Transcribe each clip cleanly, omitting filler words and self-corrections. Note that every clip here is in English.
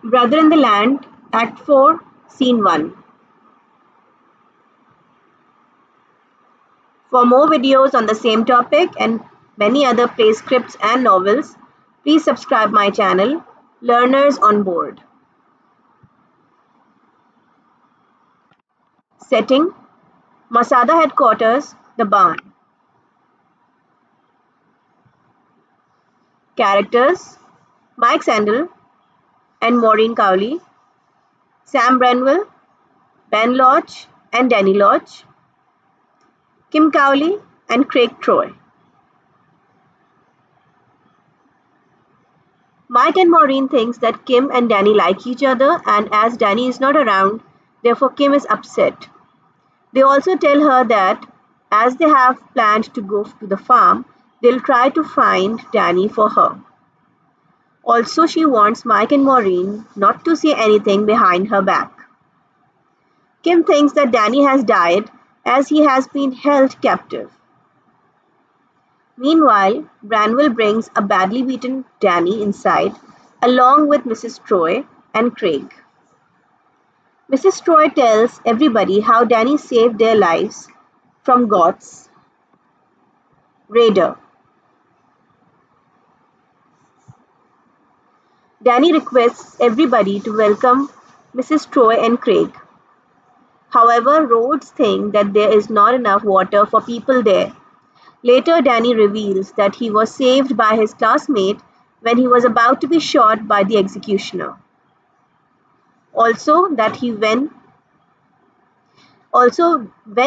Brother in the Land, Act 4, Scene 1. For more videos on the same topic and many other play scripts and novels, please subscribe my channel, Learners on Board. Setting, Masada Headquarters, The Barn. Characters, Mike Sandel and Maureen Cowley, Sam Brenwell, Ben Lodge and Danny Lodge, Kim Cowley and Craig Troy. Mike and Maureen thinks that Kim and Danny like each other, and as Danny is not around, therefore Kim is upset. They also tell her that as they have planned to go to the farm, they'll try to find Danny for her. Also, she wants Mike and Maureen not to say anything behind her back. Kim thinks that Danny has died as he has been held captive. Meanwhile, Branwell brings a badly beaten Danny inside, along with Mrs. Troy and Craig. Mrs. Troy tells everybody how Danny saved their lives from Goth's raider. Danny requests everybody to welcome Mrs. Troy and Craig. However, Rhodes thinks that there is not enough water for people there. Later, Danny reveals that he was saved by his classmate when he was about to be shot by the executioner. Also, when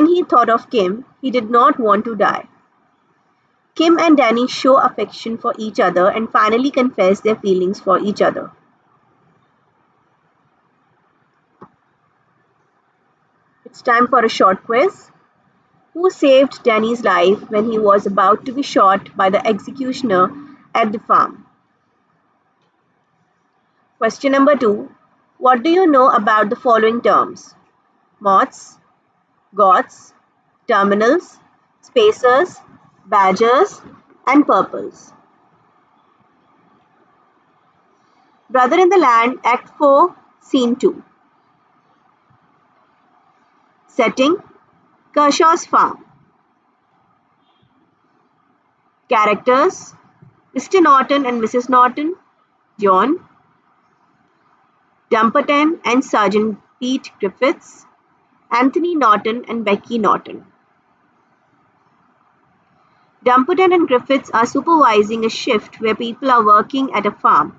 he thought of Kim, he did not want to die. Kim and Danny show affection for each other and finally confess their feelings for each other. It's time for a short quiz. Who saved Danny's life when he was about to be shot by the executioner at the farm? Question number 2. What do you know about the following terms? Moths, Goths, terminals, spacers, badgers, and purples. Brother in the Land, Act 4, Scene 2. Setting, Kershaw's farm. Characters, Mr. Norton and Mrs. Norton, John, Dumperton and Sergeant Pete Griffiths, Anthony Norton and Becky Norton. Dumperton and Griffiths are supervising a shift where people are working at a farm.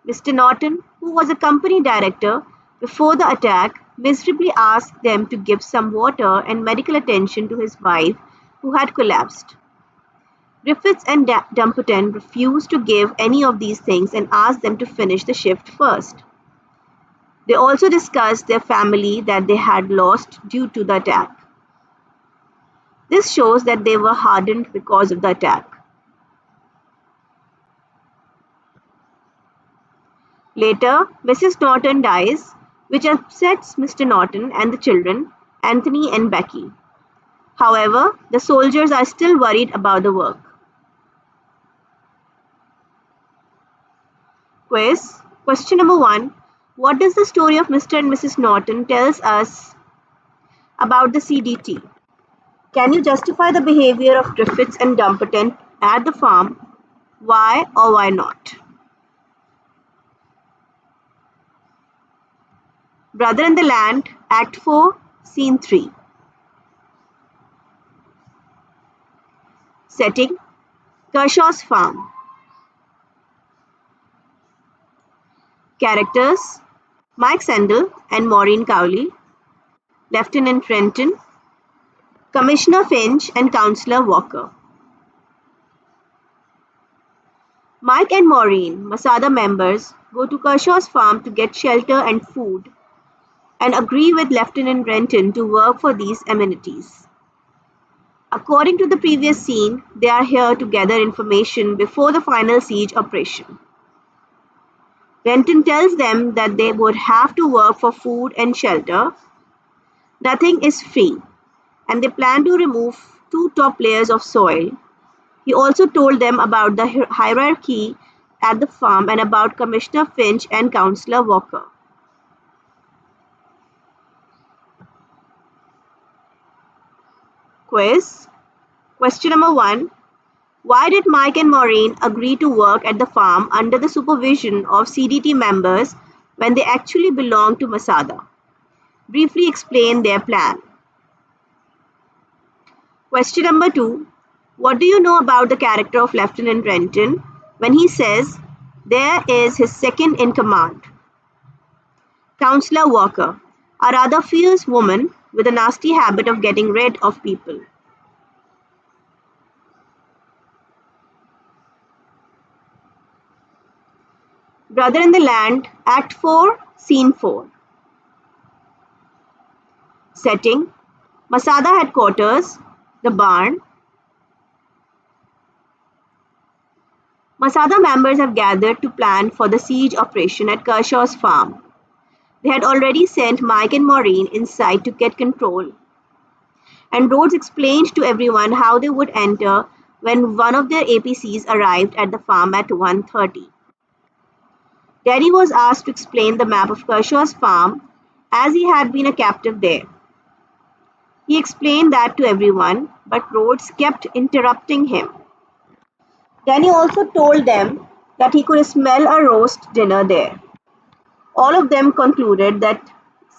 Mr. Norton, who was a company director before the attack, miserably asked them to give some water and medical attention to his wife, who had collapsed. Griffiths and Dumperton refused to give any of these things and asked them to finish the shift first. They also discussed their family that they had lost due to the attack. This shows that they were hardened because of the attack. Later, Mrs. Norton dies, which upsets Mr. Norton and the children, Anthony and Becky. However, the soldiers are still worried about the work. Quiz. Question number 1. What does the story of Mr. and Mrs. Norton tells us about the CDT? Can you justify the behavior of Griffiths and Dumperton at the farm? Why or why not? Brother in the Land, Act 4, Scene 3. Setting, Kershaw's farm. Characters, Mike Sandel and Maureen Cowley, Lieutenant Renton, Commissioner Finch and Councillor Walker. Mike and Maureen, Masada members, go to Kershaw's farm to get shelter and food and agree with Lieutenant Renton to work for these amenities. According to the previous scene, they are here to gather information before the final siege operation. Renton tells them that they would have to work for food and shelter. Nothing is free, and they plan to remove 2 top layers of soil. He also told them about the hierarchy at the farm and about Commissioner Finch and Councillor Walker. Quiz. Question number 1. Why did Mike and Maureen agree to work at the farm under the supervision of CDT members when they actually belonged to Masada? Briefly explain their plan. Question number 2. What do you know about the character of Lieutenant Renton when he says there is his second in command? Councillor Walker, a rather fierce woman with a nasty habit of getting rid of people. Brother in the Land, Act 4, Scene 4. Setting: Masada headquarters, the barn. Masada members have gathered to plan for the siege operation at Kershaw's farm. They had already sent Mike and Maureen inside to get control, and Rhodes explained to everyone how they would enter when one of their APCs arrived at the farm at 1:30. Danny was asked to explain the map of Kershaw's farm as he had been a captive there. He explained that to everyone, but Rhodes kept interrupting him. Danny also told them that he could smell a roast dinner there. All of them concluded that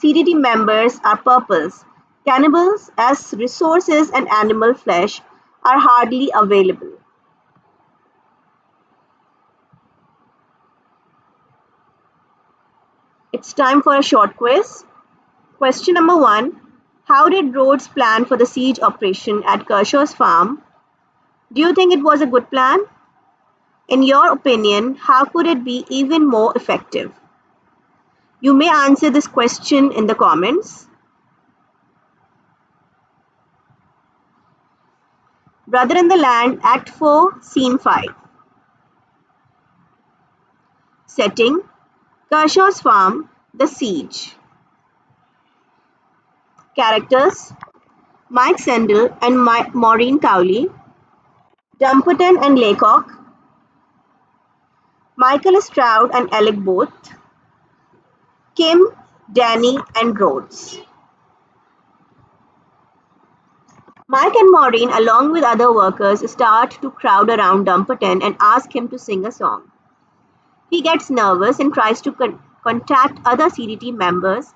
CDT members are purples, cannibals, as resources and animal flesh are hardly available. It's time for a short quiz. Question number 1. How did Rhodes plan for the siege operation at Kershaw's farm? Do you think it was a good plan? In your opinion, how could it be even more effective? You may answer this question in the comments. Brother in the Land, Act 4, Scene 5. Setting: Kershaw's farm, the siege. Characters: Mike Sendell and Maureen Cowley, Dumperton and Laycock, Michael Stroud and Alec Booth, Kim, Danny and Rhodes. Mike and Maureen, along with other workers, start to crowd around Dumperton and ask him to sing a song. He gets nervous and tries to contact other CDT members.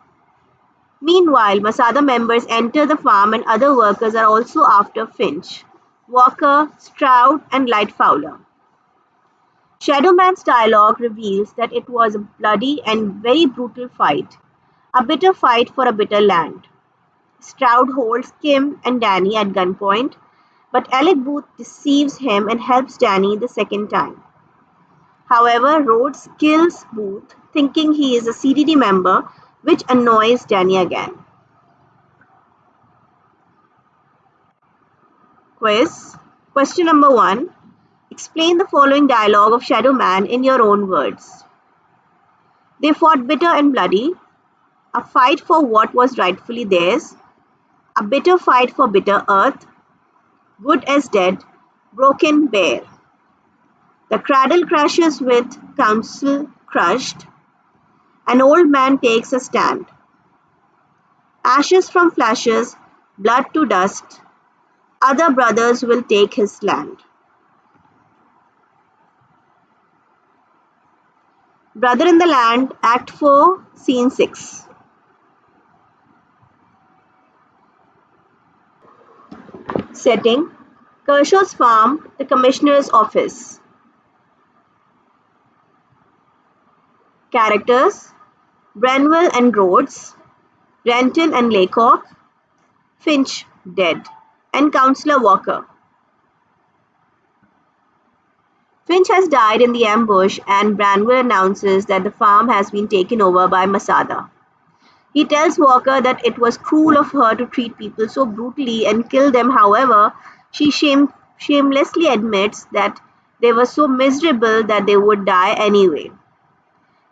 Meanwhile, Masada members enter the farm and other workers are also after Finch, Walker, Stroud and Lightfowler. Shadowman's dialogue reveals that it was a bloody and very brutal fight, a bitter fight for a bitter land. Stroud holds Kim and Danny at gunpoint, but Alec Booth deceives him and helps Danny the second time. However, Rhodes kills Booth, thinking he is a CDT member, which annoys Danny again. Quiz. Question number 1. Explain the following dialogue of Shadow Man in your own words. They fought bitter and bloody, a fight for what was rightfully theirs, a bitter fight for bitter earth, good as dead, broken bare. The cradle crashes with council crushed, an old man takes a stand. Ashes from flashes, blood to dust, other brothers will take his land. Brother in the Land, Act 4, Scene 6. Setting: Kershaw's farm, the Commissioner's office. Characters: Branwell and Rhodes, Renton and Laycock, Finch dead, and Councillor Walker. Finch has died in the ambush and Branwell announces that the farm has been taken over by Masada. He tells Walker that it was cruel of her to treat people so brutally and kill them. However, she shamelessly admits that they were so miserable that they would die anyway.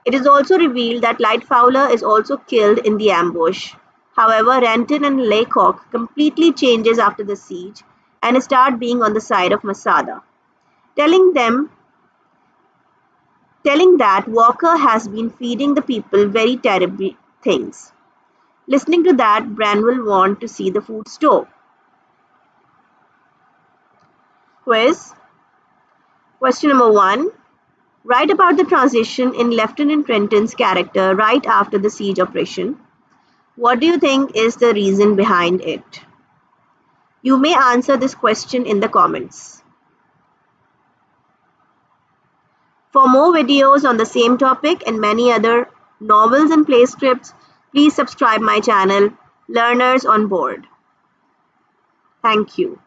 It is also revealed that Lightfowler is also killed in the ambush. However, Renton and Laycock completely changes after the siege and start being on the side of Masada, telling them telling that Walker has been feeding the people very terrible things. Listening to that, Bran will want to see the food store. Quiz. Question number 1. Write about the transition in Lieutenant Trenton's character right after the siege operation. What do you think is the reason behind it? You may answer this question in the comments. For more videos on the same topic and many other novels and play scripts, please subscribe my channel, Learners on Board. Thank you.